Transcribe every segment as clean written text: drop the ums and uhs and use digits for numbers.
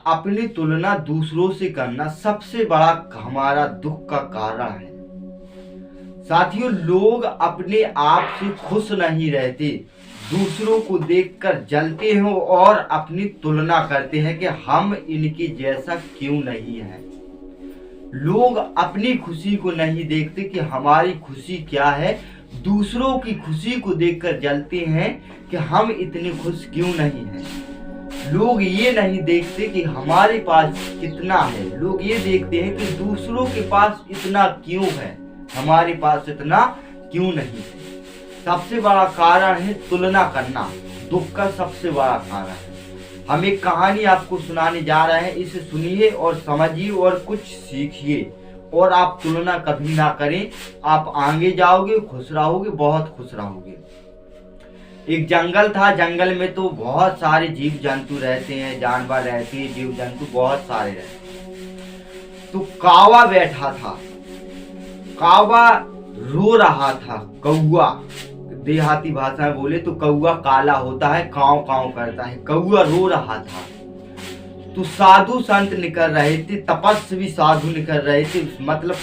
अपनी तुलना दूसरों से करना सबसे बड़ा हमारा दुख का कारण है। साथियों, लोग अपने आप से खुश नहीं रहते, दूसरों को देखकर जलते हैं और अपनी तुलना करते हैं कि हम इनके जैसा क्यों नहीं है। लोग अपनी खुशी को नहीं देखते कि हमारी खुशी क्या है, दूसरों की खुशी को देखकर जलते हैं कि हम इतने खुश क्यों नहीं हैं। लोग ये नहीं देखते कि हमारे पास कितना है, लोग ये देखते हैं कि दूसरों के पास इतना क्यों है, हमारे पास इतना क्यों नहीं है। सबसे बड़ा कारण है तुलना करना, दुख का सबसे बड़ा कारण है। हम एक कहानी आपको सुनाने जा रहे हैं, इसे सुनिए और समझिए और कुछ सीखिए, और आप तुलना कभी ना करें। आप आगे जाओगे, खुश रहोगे, बहुत खुश रहोगे। एक जंगल था, जंगल में तो बहुत सारे जीव जंतु रहते हैं, जानवर रहते हैं, जीव जंतु बहुत सारे रहते हैं। तो कौवा बैठा था, कौवा रो रहा था। कौवा, देहाती भाषा में बोले तो कौवा काला होता है, काव काव करता है। कौवा रो रहा था। तो साधु संत निकल रहे थे, तपस्वी साधु निकल रहे थे, मतलब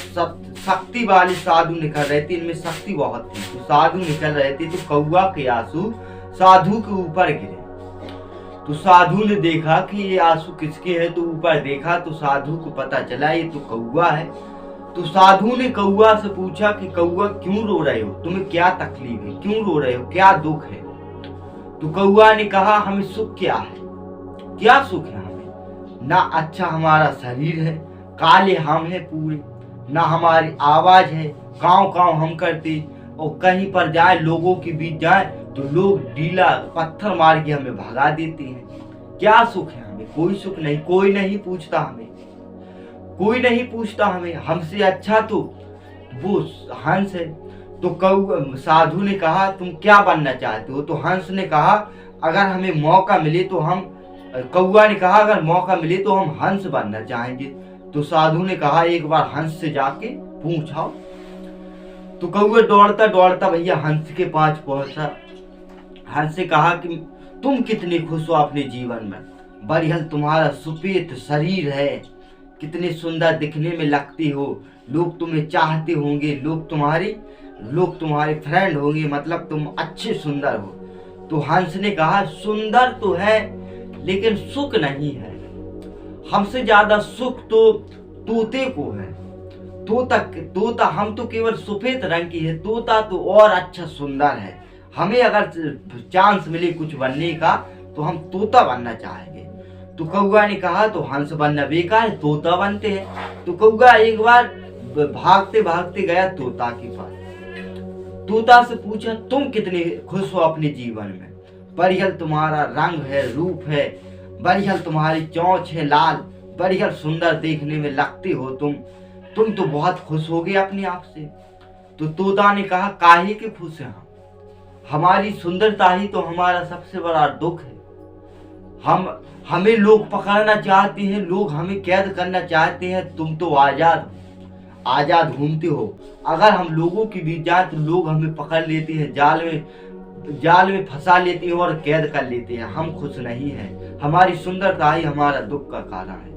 शक्ति वाले साधु निकल रहे थे, इनमें शक्ति बहुत थी। तो साधु निकल रहे थे, तो कौवा के आंसू साधु के ऊपर गिरे। तो साधु ने देखा कि ये आंसू किसके हैं, तो ऊपर देखा तो साधु को पता चला ये तो कौवा है। तो साधु ने कौवा से पूछा कि कौवा क्यों रो रहे हो, तुम्हें क्या तकलीफ है, क्यों रो रहे हो, क्या दुख है। तो कौवा ने कहा हमें सुख क्या है, क्या सुख है हमें, ना अच्छा हमारा शरीर है, काले हम हैं पूरे, ना हमारी आवाज है, काव काव हम करते, और कहीं पर जाए लोगों के बीच जाए तो लोग डीला पत्थर मार के हमें भगा देते हैं। क्या सुख है हमें, कोई सुख नहीं, कोई नहीं पूछता हमें, कोई नहीं पूछता हमें, हमसे अच्छा तो वो हंस है। तो साधु ने कहा तुम क्या बनना चाहते हो। तो हंस ने कहा अगर हमें मौका मिले तो हम, कौवा ने कहा अगर मौका मिले तो हम हंस बनना चाहेंगे। तो साधु ने कहा एक बार हंस से जाके पूछाओ। तो कौवा दौड़ता दौड़ता भैया हंस के पास पहुंचा। हंस से कहा कि तुम कितने खुश हो अपने जीवन में, बढ़िया तुम्हारा सुपेत शरीर है, कितने सुंदर दिखने में लगती हो, लोग तुम्हें चाहते होंगे, लोग तुम्हारे फ्रेंड होंगे, मतलब तुम अच्छे सुंदर हो। तो हंस ने कहा सुंदर तो है लेकिन सुख नहीं है, हमसे ज्यादा सुख तो तोते को है। तोता हम तो केवल सफेद रंग की है, तोता तो और अच्छा सुंदर है। हमें अगर चांस मिले कुछ बनने का तो हम तोता बनना चाहेंगे। तो कौवा ने कहा तो हंस बनना बेकार है, तोता बनते हैं। तो कौवा एक बार भागते भागते गया तोता के पास। तोता से पूछा तुम कितने खुश हो अपने जीवन में, बढ़िया तुम्हारा रंग है, रूप है, बढ़िया तुम्हारी चोंच है लाल, बढ़िया सुंदर देखने में लगते हो तुम तो बहुत खुश हो गए अपने आप से। तो तोता ने कहा काहे के खुश हैं हम, हमारी सुंदरता ही तो हमारा सबसे बड़ा दुख है। हमें लोग पकड़ना चाहते हैं, लोग हमें कैद करना चाहते हैं, तुम तो आजाद घूमते हो। अगर हम लोगों के बीच जाए तो लोग हमें पकड़ लेते हैं, जाल में फंसा लेते हैं और कैद कर लेते हैं। हम खुश नहीं हैं, हमारी सुंदरता ही हमारा दुख का कारण है।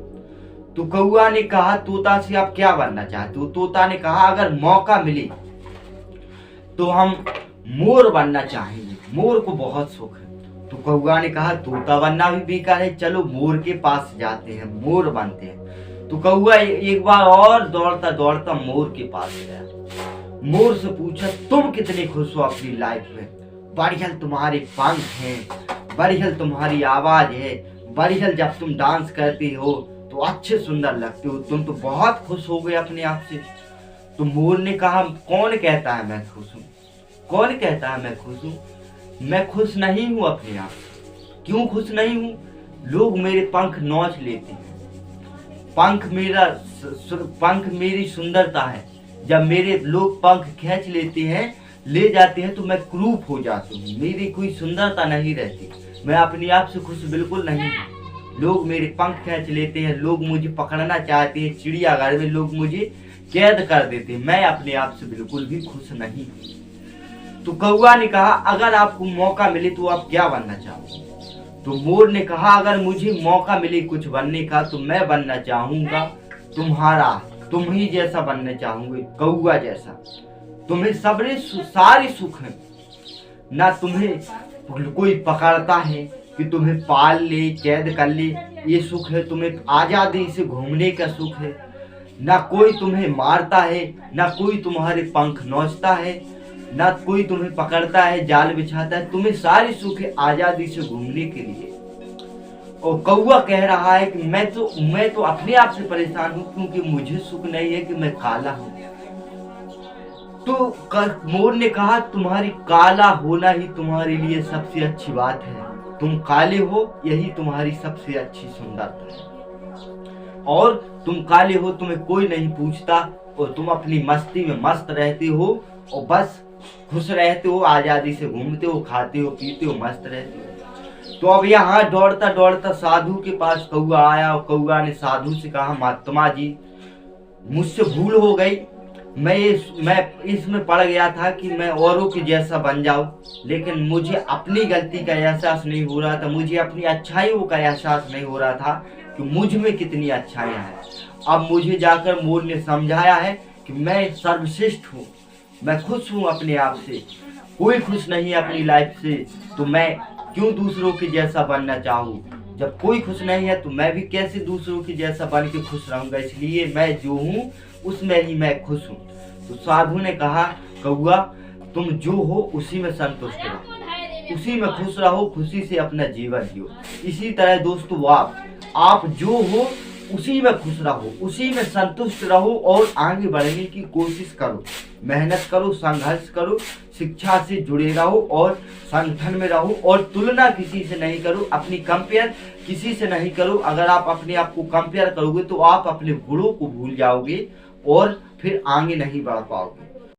तो कौवा ने कहा तोता से आप क्या बनना चाहते हो। तोता ने कहा अगर मौका मिले तो हम मोर बनना चाहेंगे, मोर को बहुत सुख है। तो कौवा ने कहा तोता बनना भी बेकार है, चलो मोर के पास जाते हैं, मोर बनते हैं। तो कौवा एक बार और दौड़ता दौड़ता मोर के पास गया। मोर से पूछा तुम कितने खुश हो अपनी लाइफ में, बढ़िया तुम्हारे पंख हैं, बढ़िया तुम्हारी आवाज है, बढ़िया जब तुम डांस करते हो तो अच्छे सुंदर लगते हो, तुम तो बहुत खुश हो गए अपने आप से। तो मोर ने कहा कौन कहता है मैं खुश हूँ, कौन कहता है मैं खुश हूँ, मैं खुश नहीं हूँ अपने आप। क्यों खुश नहीं हूँ, लोग मेरे पंख नोच लेते हैं, पंख मेरी सुंदरता है, जब मेरे लोग पंख खींच लेते हैं ले जाते हैं तो मैं क्रूप हो जाता हूँ, मेरी कोई सुंदरता नहीं रहती, मैं अपने आप से खुश बिल्कुल नहीं हूँ। लोग मेरे पंख खींच लेते हैं, लोग मुझे पकड़ना चाहते हैं, चिड़ियाघर में लोग मुझे कैद कर देते हैं, मैं अपने आप से बिल्कुल भी खुश नहीं हूँ। तो कौवा ने कहा अगर आपको मौका मिले तो आप क्या बनना चाहोगे। तो मोर ने कहा अगर मुझे मौका मिले कुछ बनने का तो मैं बनना चाहूंगा तुम्हारा, तुम ही जैसा बनना चाहूंगी, कौआ जैसा। तुम्हें सारे सुख हैं, ना तुम्हें कोई पकड़ता है कि तुम्हें पाल ले, कैद कर ले, ये सुख है। तुम्हें आजादी से घूमने का सुख है। ना कोई तुम्हें मारता है, ना कोई तुम्हारे पंख नोचता है, ना कोई तुम्हें पकड़ता है, जाल बिछाता है। तुम्हें सारी सुख है आजादी से घूमने के लिए। और कौआ कह रहा है कि मैं तो अपने आप से परेशान हूं, क्योंकि मुझे सुख नहीं है कि मैं काला हूं। तो मोर ने कहा तुम्हारी काला होना ही तुम्हारे लिए सबसे अच्छी बात है। तुम काले हो, यही तुम्हारी सबसे अच्छी सुंदरता है। और तुम काले हो, तुम्हें कोई नहीं पूछता, और तुम अपनी मस्ती में मस्त रहते हो और बस खुश रहते हो, आजादी से घूमते हो, खाते हो, पीते हो, मस्त रहते हो। तो अब यहाँ दौड़ता दौड़ता साधु के पास कौआ आया और कौआ ने साधु से कहा महात्मा जी, मुझसे भूल हो गई, मैं इसमें पड़ गया था कि मैं औरों के जैसा बन जाऊं, लेकिन मुझे अपनी गलती का एहसास नहीं हो रहा था, मुझे अपनी अच्छाइयों का एहसास नहीं हो रहा था कि मुझ में कितनी अच्छाइयाँ हैं। अब मुझे जाकर मोर ने समझाया है कि मैं सर्वश्रेष्ठ हूँ, मैं खुश हूँ अपने आप से, कोई खुश नहीं है अपनी लाइफ से, तो मैं क्यों दूसरों के जैसा बनना चाहूँ। जब कोई खुश नहीं है तो मैं भी कैसे दूसरों के जैसा बन के खुश रहूँगा, इसलिए मैं जो हूँ उसमें ही मैं खुश हूँ। तो साधु ने कहा कौआ तुम जो हो उसी में संतुष्ट रहो, उसी में खुश रहो, खुशी से अपना जीवन जियो। इसी तरह दोस्तों आप जो हो उसी में खुश रहो, उसी में संतुष्ट रहो और आगे बढ़ने की कोशिश करो, मेहनत करो, संघर्ष करो, शिक्षा से जुड़े रहो और संगठन में रहो, और तुलना किसी से नहीं करो, अपनी कंपेयर किसी से नहीं करो। अगर आप अपने आप को कंपेयर करोगे तो आप अपने गुणों को भूल जाओगे और फिर आगे नहीं बढ़ पाओगे।